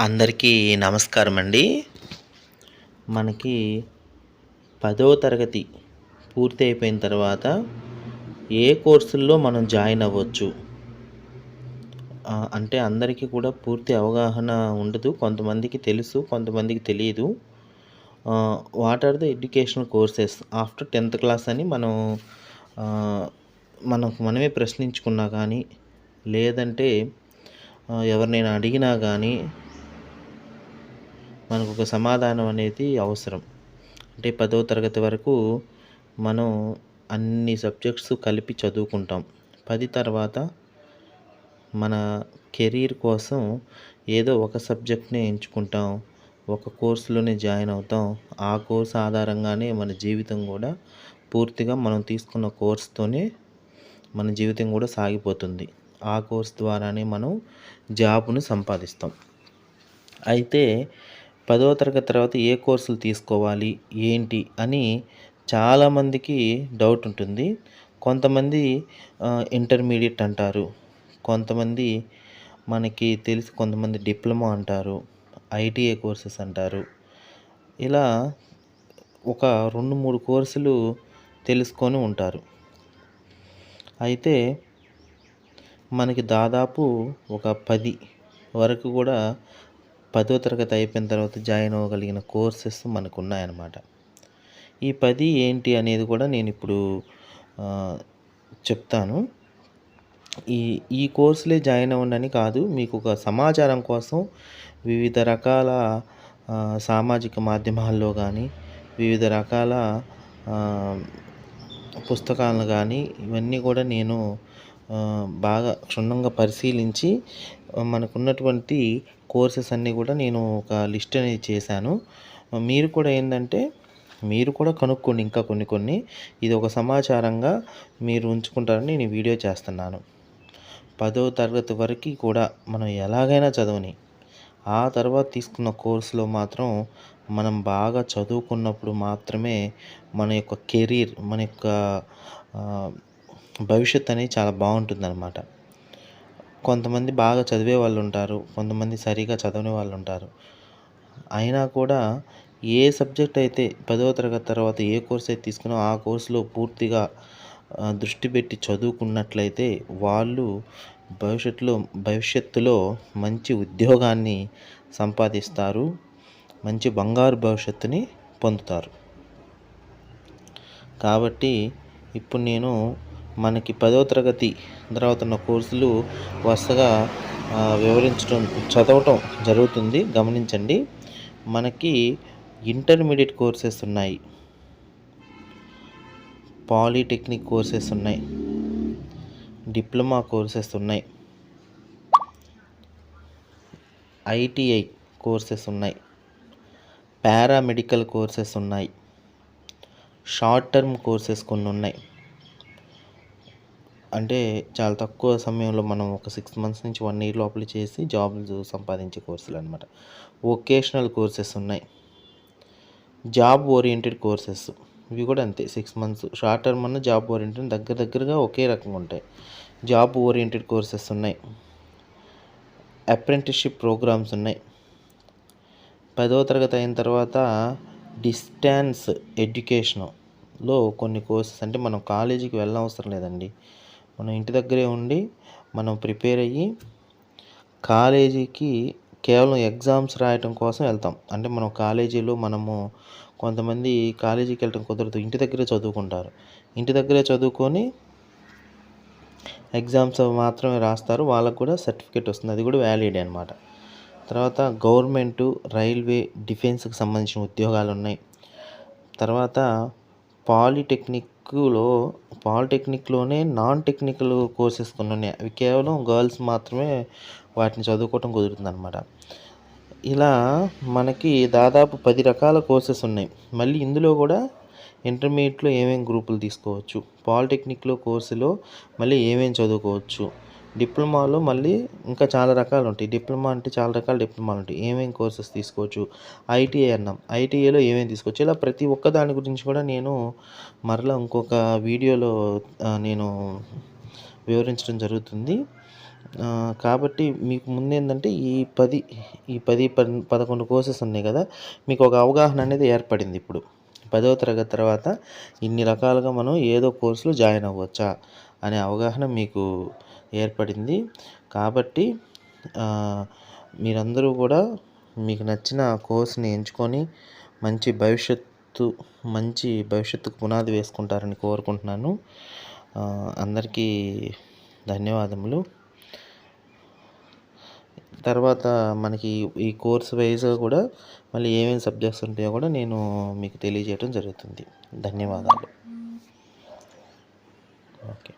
అందరికీ నమస్కారం అండి. మనకి 10వ తరగతి పూర్తి అయిపోయిన తర్వాత ఏ కోర్సుల్లో మనం జాయిన్ అవ్వచ్చు? అంటే అందరికీ కూడా పూర్తి అవగాహన ఉండదు. కొంతమందికి తెలుసు, కొంతమందికి తెలీదు. What are the educational courses after 10th class అని ఆహ్, మనకు మనమే ప్రశ్నించుకున్నా కానీ, లేదంటే ఎవరినైనా అడిగినా గానీ మనకొక సమాధానం అనేది అవసరం. అంటే 10వ తరగతి వరకు మనం అన్ని సబ్జెక్ట్స్ కలిపి చదువుకుంటాం. 10 తర్వాత మన కెరీర్ కోసం ఏదో ఒక సబ్జెక్ట్‌నే ఎంచుకుంటాం. ఒక కోర్స్‌లోనే జాయిన్ అవుతాం. ఆ కోర్స్ ఆధారంగానే మన జీవితం గూడా పూర్తిగా మనం తీసుకున్న కోర్స్‌తోనే మన జీవితం గూడా సాగిపోతుంది. ఆ కోర్స్ ద్వారానే మనం జాబ్‌ను సంపాదిస్తాం. అయితే 10వ తరగతి తర్వాత ఏ కోర్సులు తీసుకోవాలి? ఏంటి? అని చాలామందికి డౌట్ ఉంటుంది. కొంతమంది ఇంటర్మీడియేట్ అంటారు. కొంతమంది మనకి తెలిసి కొంతమంది డిప్లొమా అంటారు. ఐటీఐ కోర్సెస్ అంటారు. ఇలా ఒక 2, 3 కోర్సులు తెలుసుకొని ఉంటారు. అయితే మనకి దాదాపు ఒక 10 వరకు కూడా 10వ తరగతి అయిపోయిన తర్వాత జాయిన్ అవ్వగలిగిన కోర్సెస్ మనకున్నాయన్నమాట. ఈ 10 ఏంటి అనేది కూడా నేనిప్పుడు చెప్తాను. ఈ ఈ కోర్సులే జాయిన్ అవ్వండని కాదు. మీకు ఒక సమాచారం కోసం వివిధ రకాల సామాజిక మాధ్యమాల్లో గానీ, వివిధ రకాల పుస్తకాలను గానీ, ఇవన్నీ కూడా నేను బాగా క్షుణ్ణంగా పరిశీలించి మనకున్నటువంటి కోర్సెస్ అన్నీ కూడా నేను ఒక లిస్ట్ అనేది చేశాను. మీరు కూడా ఏందంటే, మీరు కూడా కనుక్కోండి ఇంకా కొన్ని. ఇది ఒక సమాచారంగా మీరు ఉంచుకుంటారని నేను ఈ వీడియో చేస్తున్నాను. 10వ తరగతి వరకి కూడా మనం ఎలాగైనా చదవని. ఆ తర్వాత తీసుకున్న కోర్సులో మాత్రం మనం బాగా చదువుకున్నప్పుడు మాత్రమే మన యొక్క కెరీర్, మన యొక్క భవిష్యత్తు అనేది చాలా బాగుంటుందన్నమాట. కొంతమంది బాగా చదివే వాళ్ళుంటారు. కొంతమంది సరిగ్గా చదవని వాళ్ళుంటారు. అయినా కూడా ఏ సబ్జెక్ట్ అయితే 10వ తరగతి తర్వాత ఏ కోర్స్ అయితే తీసుకున్నామో ఆ కోర్సులో పూర్తిగా దృష్టి పెట్టి చదువుకున్నట్లయితే వాళ్ళు భవిష్యత్తులో మంచి ఉద్యోగాన్ని సంపాదిస్తారు. మంచి బంగారు భవిష్యత్తుని పొందుతారు. కాబట్టి ఇప్పుడు నేను మనకి 10వ తరగతి తర్వాత ఉన్న కోర్సులు వరుసగా చదవటం జరుగుతుంది. గమనించండి. మనకి ఇంటర్మీడియట్ కోర్సెస్ ఉన్నాయి. పాలిటెక్నిక్ కోర్సెస్ ఉన్నాయి. డిప్లొమా కోర్సెస్ ఉన్నాయి. ఐటీఐ కోర్సెస్ ఉన్నాయి. పారామెడికల్ కోర్సెస్ ఉన్నాయి. షార్ట్ టర్మ్ కోర్సెస్ కొన్ని ఉన్నాయి. అంటే చాలా తక్కువ సమయంలో మనం ఒక 6 మంత్స్ నుంచి 1 ఇయర్ లోపల చేసి జాబ్లు సంపాదించే కోర్సులు అనమాట. వొకేషనల్ కోర్సెస్ ఉన్నాయి. జాబ్ ఓరియంటెడ్ కోర్సెస్ ఇవి కూడా అంతే. 6 మంత్స్ షార్ట్ టర్మ్ అన్న జాబ్ ఓరియంటెడ్ దగ్గరగా ఒకే రకంగా ఉంటాయి. జాబ్ ఓరియంటెడ్ కోర్సెస్ ఉన్నాయి. అప్రెంటిస్‌షిప్ ప్రోగ్రామ్స్ ఉన్నాయి. 10వ తరగతి అయిన తర్వాత డిస్టెన్స్ ఎడ్యుకేషన్‌లో కొన్ని కోర్సెస్, అంటే మనం కాలేజీకి వెళ్ళనవసరం లేదండి. మనం ఇంటి దగ్గరే ఉండి మనం ప్రిపేర్ అయ్యి కాలేజీకి కేవలం ఎగ్జామ్స్ రాయటం కోసం వెళ్తాం. అంటే మనం కాలేజీలో కొంతమంది కాలేజీకి వెళ్ళటం కుదరదు. ఇంటి దగ్గరే చదువుకుంటారు. ఇంటి దగ్గరే చదువుకొని ఎగ్జామ్స్ మాత్రమే రాస్తారు. వాళ్ళకు కూడా సర్టిఫికేట్ వస్తుంది. అది కూడా వ్యాలిడే అనమాట. తర్వాత గవర్నమెంటు, రైల్వే, డిఫెన్స్‌కి సంబంధించిన ఉద్యోగాలు ఉన్నాయి. తర్వాత పాలిటెక్నిక్‌లోనే నాన్ టెక్నికల్ కోర్సెస్ కొన్ని ఉన్నాయి. అవి కేవలం గర్ల్స్ మాత్రమే వాటిని చదువుకోవటం కుదురుతుందన్నమాట. ఇలా మనకి దాదాపు 10 రకాల కోర్సెస్ ఉన్నాయి. మళ్ళీ ఇందులో కూడా ఇంటర్మీడియట్లో ఏమేమి గ్రూపులు తీసుకోవచ్చు, పాలిటెక్నిక్‌లో కోర్సులో మళ్ళీ ఏమేమి చదువుకోవచ్చు, డిప్లొమాలో మళ్ళీ ఇంకా చాలా రకాలు ఉంటాయి. డిప్లొమా అంటే చాలా రకాల డిప్లొమాలు ఉంటాయి. ఏమేమి కోర్సెస్ తీసుకోవచ్చు, ఐటీఐ అన్నాం, ఐటీఐలో ఏమేమి తీసుకోవచ్చు. ఇలా ప్రతి ఒక్క దాని గురించి కూడా నేను మరలా ఇంకొక వీడియోలో నేను వివరించడం జరుగుతుంది. కాబట్టి మీకు ముందేందంటే ఈ 11 కోర్సెస్ ఉన్నాయి కదా! మీకు ఒక అవగాహన అనేది ఏర్పడింది ఇప్పుడు. 10వ తరగతి తర్వాత ఇన్ని రకాలుగా మనం ఏదో కోర్సులో జాయిన్ అవ్వచ్చా అనే అవగాహన మీకు ఏర్పడింది. కాబట్టి మీరందరూ కూడా మీకు నచ్చిన కోర్స్‌ని ఎంచుకొని మంచి భవిష్యత్తుకు పునాది వేసుకుంటారని కోరుకుంటున్నాను. అందరికీ ధన్యవాదములు. తర్వాత మనకి ఈ కోర్స్ వైస్‌గా కూడా మళ్ళీ ఏమేమి సబ్జెక్ట్స్ ఉంటాయో కూడా నేను మీకు తెలియజేయడం జరుగుతుంది. ధన్యవాదాలు. ఓకే.